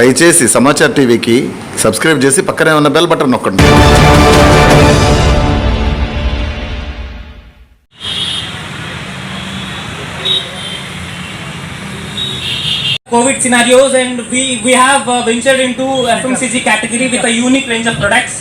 దయచేసి సమాచార్ టీవీకి సబ్స్క్రైబ్ చేసి పక్కనే ఉన్న బెల్ బటన్ నొక్కండి. COVID scenarios, and we have ventured into FMCG category with a unique range of products,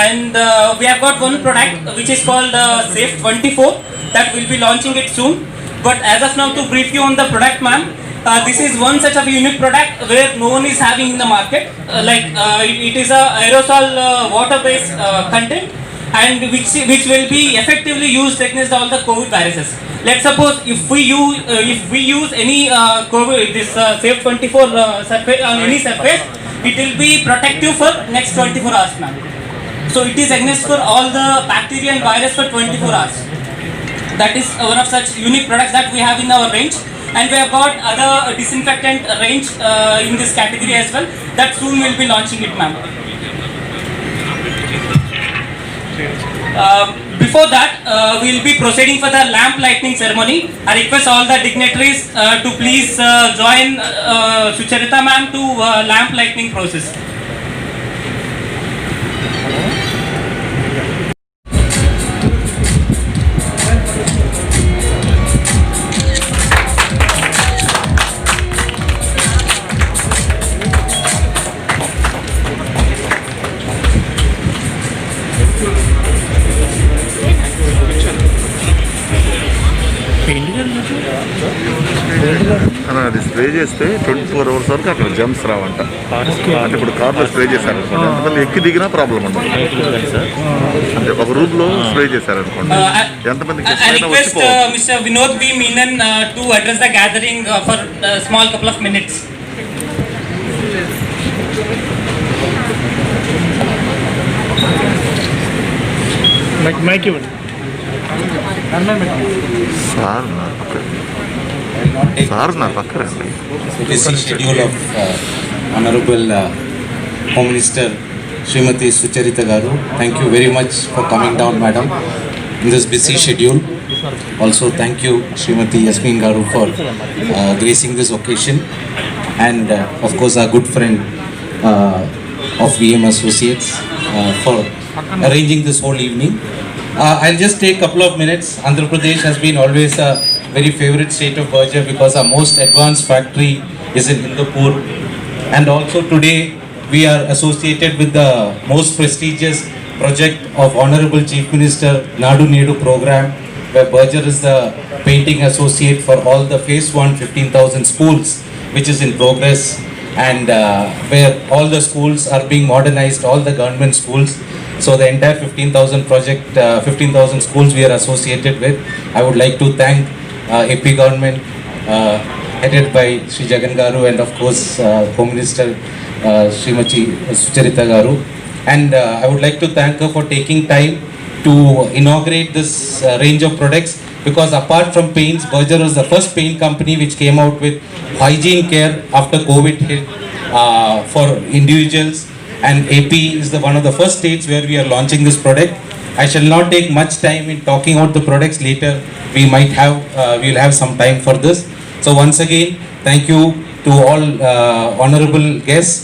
and we have got one product which is called Safe 24 that will be launching it soon. But as of now, to brief you on the product, ma'am, this is one such of a unique product where no one is having in the market. It is a aerosol water-based content, and which will be effectively used against all the COVID viruses. Let's suppose if we use any COVID Safe 24 surface on any surface, it will be protective for next 24 hours, ma'am. So it is against for all the bacteria and virus for 24 hours. That is one of such unique products that we have in our range, and we have got other disinfectant range in this category as well that soon will be launching it, ma'am. Before that, we will be proceeding for the lamp lighting ceremony. I request all the dignitaries to please join Sucharita ma'am to lamp lighting process. అది spray చేస్తే 24 hours వరకు అక్కడ jumps రావంట. అంటే ఇప్పుడు కార్లో spray చేశారనుకోండి, ఎంతమంది ఎక్కి దిగినా ప్రాబ్లం ఉండదు. అంటే ఒక రూమ్ లో స్ప్రే చేశారనుకోండి, ఎంతమందికి Mr. Vinod V. Menon to address the gathering for a small couple of minutes. Mic even. Busy schedule of Honorable Home Minister Srimati Sucharita Garu. Thank you very much for coming down, madam, in this busy schedule. Also, thank you, Srimati Yasmin Garu, for gracing this occasion, and of course our good friend of VM Associates for arranging this whole evening. I'll just take a couple of minutes. Andhra Pradesh has been always a very favorite state of Berger because our most advanced factory is in Hindupur, and also today we are associated with the most prestigious project of Honorable Chief Minister Nadu Nedu program, where Berger is the painting associate for all the phase 1 15,000 schools which is in progress, and where all the schools are being modernized, all the government schools. So the entire 15,000 project, 15,000 schools we are associated with. I would like to thank AP government headed by Sri Jagan Garu, and of course Home Minister Srimati Sucharita Garu, and I would like to thank her for taking time to inaugurate this range of products, because apart from paints, Berger was the first paint company which came out with hygiene care after COVID hit for individuals, and AP is one of the first states where we are launching this product. I shall not take much time in talking out the products. Later we will have some time for this. So once again, thank you to all honorable guests,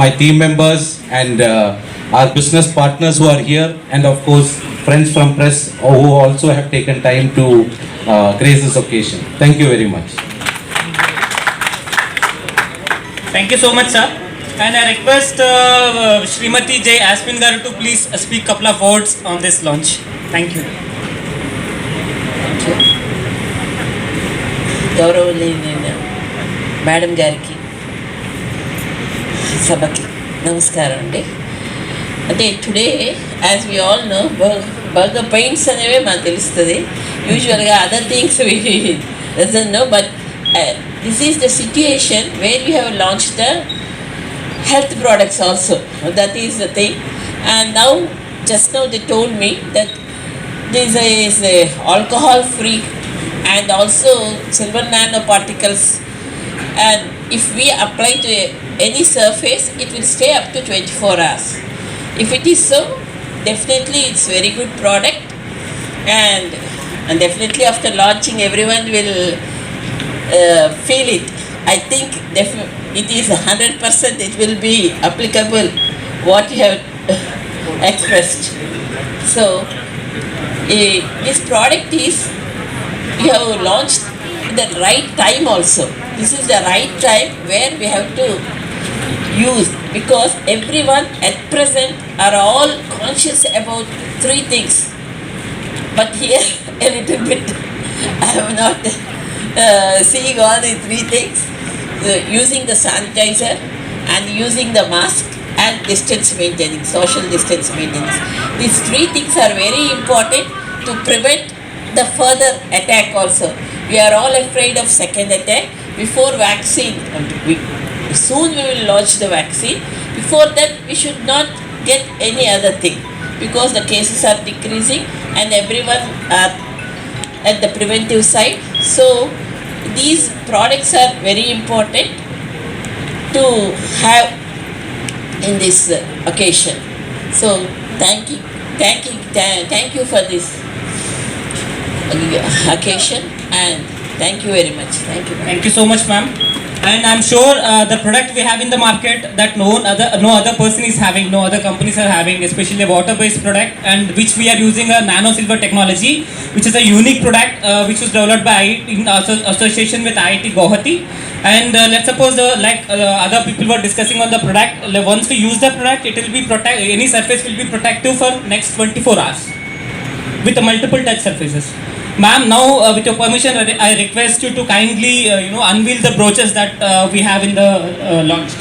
my team members, and our business partners who are here, and of course friends from press who also have taken time to grace this occasion. Thank you very much. Thank you so much, sir. And I request Srimati J. Asmin Garu to please speak couple of words on this launch. Thank you. గౌరవనీయులైన madam గారికి, సభకి నమస్కారం అండి. అంటే today as we all know, Berger paints అనేవి మనకు తెలుస్తుంది. యూజువల్గా other things we doesn't know, but this is the situation where we have launched the health products also. That is the thing. And now, just now they told me that this is alcohol free and also silver nanoparticles, and if we apply to any surface, it will stay up to 24 hours. If it is so, definitely it's very good product, and definitely after launching everyone will feel it. I think it is 100% it will be applicable what you have expressed. So this product is you have launched at the right time also. This is the right time where we have to use, because everyone at present are all conscious about three things. But here a little bit I am not seeing all the three things. Using the sanitizer and using the mask and distance maintaining, social distance maintenance. These three things are very important to prevent the further attack also. We are all afraid of second attack. Before vaccine, soon we will launch the vaccine. Before that we should not get any other thing, because the cases are decreasing and everyone are at the preventive side. So these products are very important to have in this occasion. So thank you for this occasion, and thank you very much. Thank you so much, ma'am. And I'm sure the product we have in the market that no other person is having, no other companies are having, especially a water-based product, and which we are using a nano silver technology, which is a unique product which was developed by in association with IIT Guwahati. And let's suppose other people were discussing on the product. Once we use the product, it will be any surface will be protective for next 24 hours with multiple touch surfaces. Ma'am, now with your permission, I request you to kindly unveil the brooches that we have in the launch.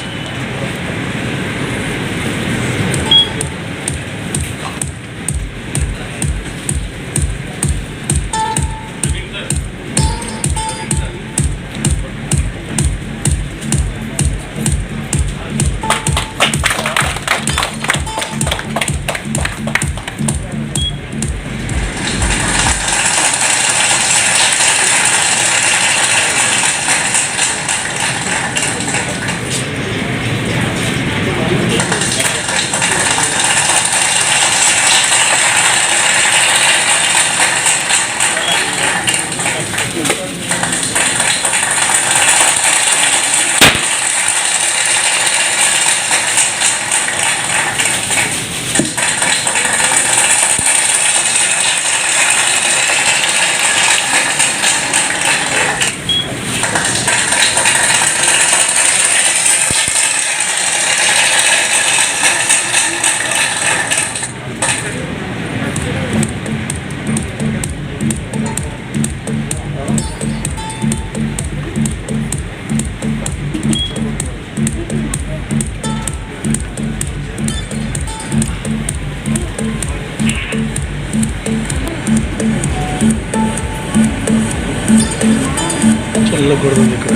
చల్లకూడదు ఇక్కడ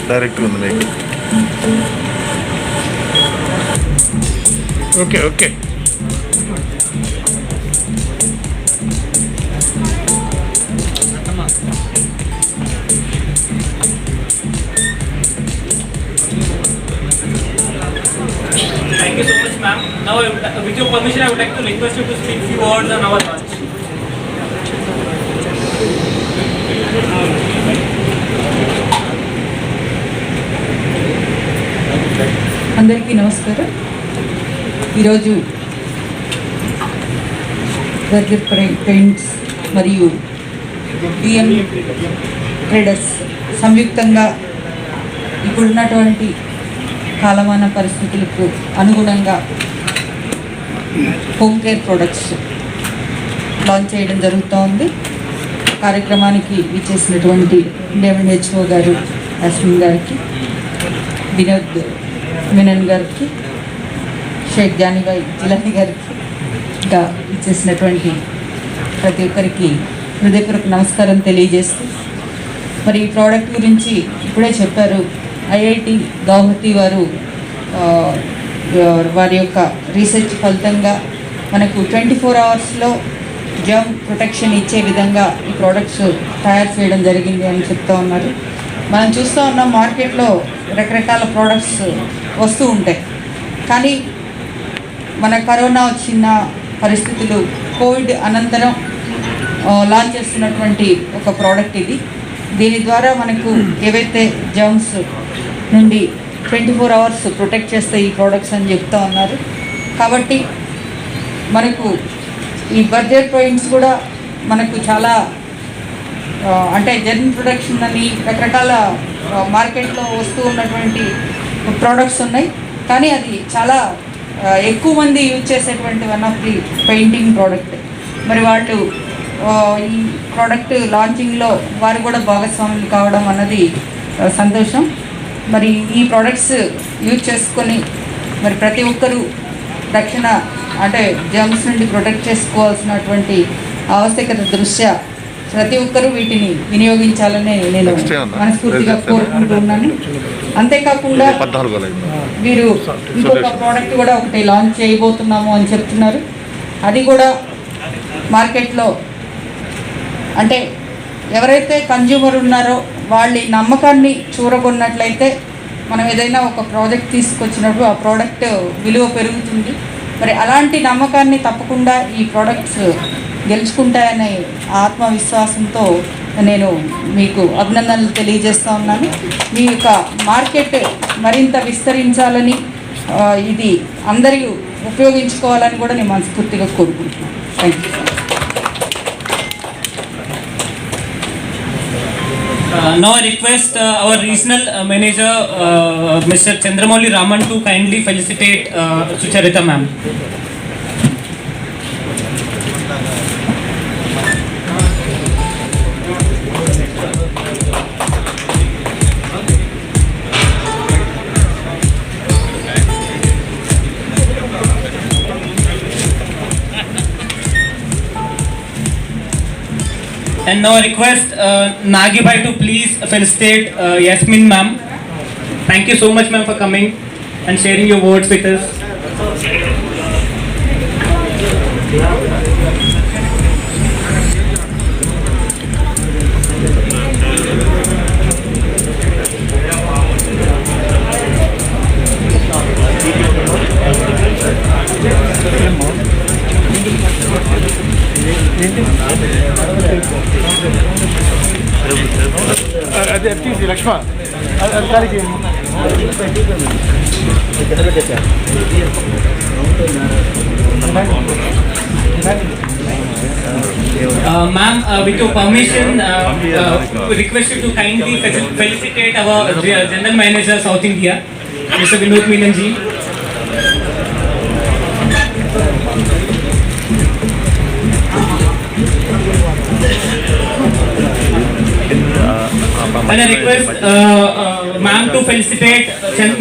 డైరెక్ట్గా ఉంది మీకు. Okay okay Thank you so much, ma'am. Now, with your permission, I would like to request you to speak few words on our launch. అందరికీ నమస్కారం. ఈరోజు burger paints మరియు DM traders సంయుక్తంగా ఇప్పుడున్నటువంటి కాలమాన పరిస్థితులకు అనుగుణంగా హోమ్ కేర్ ప్రొడక్ట్స్ లాంచ్ చేయడం జరుగుతూ ఉంది. కార్యక్రమానికి విచ్చేసినటువంటి WHO గారు, యాస్మిన్ గారికి, వినోద్ మీనన్ గారికి, షేక్ జానీబాయ్ జిలానీ గారికి ఇంకా ఇచ్చేసినటువంటి ప్రతి ఒక్కరికి హృదయపూర్వక నమస్కారం తెలియజేస్తూ, మరి ఈ ప్రోడక్ట్ గురించి ఇప్పుడే చెప్పారు. IIT గౌహతి వారు వారి యొక్క రీసెర్చ్ ఫలితంగా మనకు 24 అవర్స్లో జర్మ్ ప్రొటెక్షన్ ఇచ్చే విధంగా ఈ ప్రోడక్ట్స్ తయారు చేయడం జరిగింది అని చెప్తూ ఉన్నారు. మనం చూస్తూ ఉన్నాం మార్కెట్లో రకరకాల ప్రోడక్ట్స్ వస్తూ ఉంటాయి. కానీ మన కరోనా వచ్చిన పరిస్థితులు, కోవిడ్ అనంతరం లాంచ్ చేస్తున్నటువంటి ఒక ప్రోడక్ట్ ఇది. దీని ద్వారా మనకు ఏవైతే జర్మ్స్ నుండి 24 అవర్స్ ప్రొటెక్ట్ చేస్తాయి ఈ ప్రోడక్ట్స్ అని చెప్తా ఉన్నారు. కాబట్టి మనకు ఈ బర్జర్ పాయింట్స్ కూడా మనకు చాలా అంటే జర్మ్ ప్రొడక్షన్ అని రకరకాల మార్కెట్లో వస్తూ ఉన్నటువంటి ప్రోడక్ట్స్ ఉన్నాయి. కానీ అది చాలా ఎక్కువ మంది యూజ్ చేసేటువంటి one of the painting product. మరి వాళ్ళు ఈ ప్రోడక్ట్ లాంచింగ్లో వారు కూడా భాగస్వాములు కావడం అన్నది సంతోషం. మరి ఈ ప్రోడక్ట్స్ యూజ్ చేసుకొని మరి ప్రతి ఒక్కరూ రక్షణ అంటే జర్మ్స్ నుండి ప్రొటెక్ట్ చేసుకోవాల్సినటువంటి ఆవశ్యకత దృష్ట్యా ప్రతి ఒక్కరూ వీటిని వినియోగించాలని నేను మనస్ఫూర్తిగా కోరుకుంటున్నాను. అంతేకాకుండా వీరు ఇంకొక ప్రోడక్ట్ కూడా ఒకటి లాంచ్ చేయబోతున్నాము అని చెప్తున్నారు. అది కూడా మార్కెట్లో అంటే ఎవరైతే కన్జ్యూమర్ ఉన్నారో వాళ్ళ నమ్మకాన్ని చూరగొన్నట్లయితే మనం ఏదైనా ఒక ప్రోడక్ట్ తీసుకొచ్చినప్పుడు ఆ ప్రోడక్ట్ విలువ పెరుగుతుంది. మరి అలాంటి నమ్మకాన్ని తప్పకుండా ఈ ప్రోడక్ట్స్ గెలుచుకుంటాయనే ఆత్మవిశ్వాసంతో నేను మీకు అభినందనలు తెలియజేస్తూ ఉన్నాను. మీ యొక్క మార్కెట్ మరింత విస్తరించాలని ఇది అందరూ ఉపయోగించుకోవాలని కూడా నేను మనస్ఫూర్తిగా కోరుకుంటున్నాను. Thank you. Now I request our regional manager, Mr. Chandramouli Raman, to kindly felicitate Sucharita ma'am. And now I request Nagi bhai to please felicitate Yasmin ma'am. Thank you so much ma'am for coming and sharing your words with us. అదే తీసి లక్ష్మ దానికి Ma'am, with your permission, we request you to kindly felicitate our General Manager South India, Mr. Vinod Menon ji. And I request ma'am to felicitate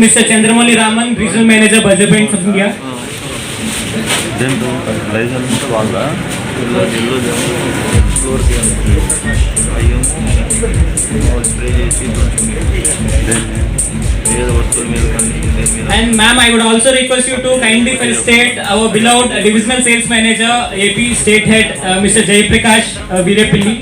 Mr. Chandramouli Raman, Regional Manager, Budget Bank of India. And ma'am, I would also request you to kindly felicitate our beloved Divisional Sales Manager, AP State Head, Mr. Jay Prakash Virepilli.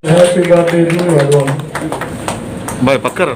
హ్యాపీగా లేదు bye పక్కన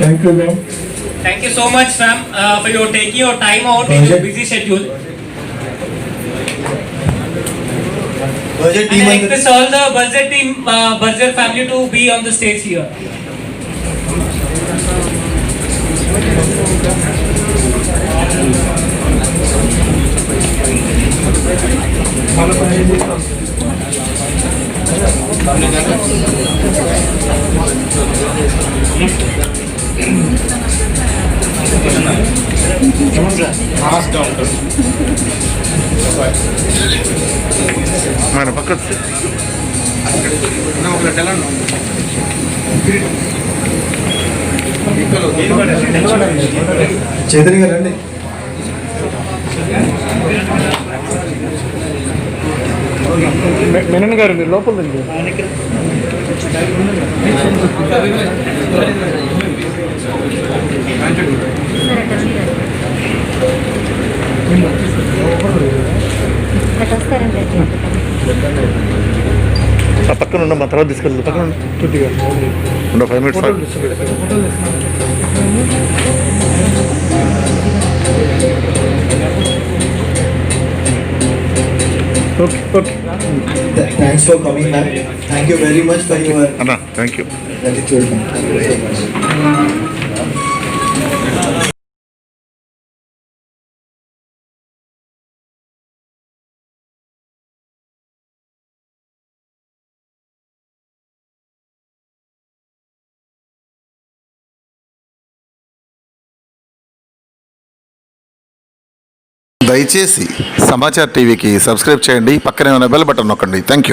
thank you ma'am. Thank you so much, ma'am, for your taking your time out in your busy schedule. budget And I team request all the budget team, Berger family to be on the stage here. మన పక్కన చైతన్య గారు రండి. మెనన్ గారు మీరు లోపల రండి. ఆ పక్కన ఉన్న మా తర్వాత తీసుకెళ్ళి పక్కన కొద్దిగా ఉన్న 5 minutes okay okay. Thanks for coming, ma'am. Thank you very much for your అన్న thank you. gratitude. Thank you so much. దయచేసి సమాచార్ టీవీకి సబ్స్క్రైబ్ చేయండి, పక్కనే ఉన్న బెల్ బటన్ నొక్కండి. Thank you.